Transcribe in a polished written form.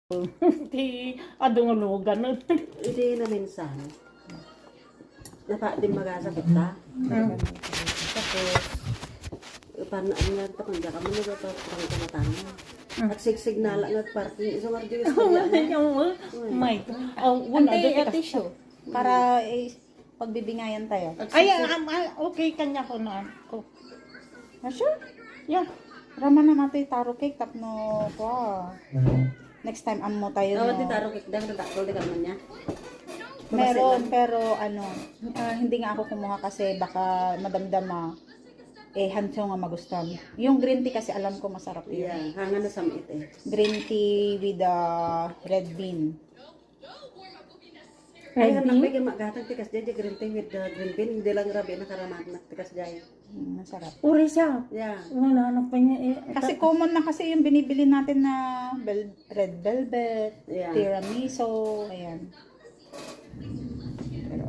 Ti adong lugan. Hindi na minsan. Napa din magasakit ta. Tapos, paano ano nga ito kung dyan ka man nagpapang kumatanga. At signal at parking. Isang ardiyo My God. Oh, wala Ante, dito. tissue. Para pagbibingayan tayo. Ay, okay kanya ko na ko. Sure? Yeah. Raman na natin taro cake tapno ko. Next time amo tayo Awat no. di taro kikdang natakol di ka naman niya. Meron pero ano, hindi nga ako kumuha kasi baka madamdama handsyo nga magustuhan. Yung green tea kasi alam ko masarap yun. Yeah, hanga na samit eh. Green tea with red bean. Ay, anak may magatang tikas dyan, green tea with green bean. Hindi lang grabe nakaramat na tikas dyan. Masarap. Uri siya. Yeah. Wala na pa niya eh. Kasi common na kasi yung binibili natin na red velvet, Yeah. tiramisu, ayan. Pero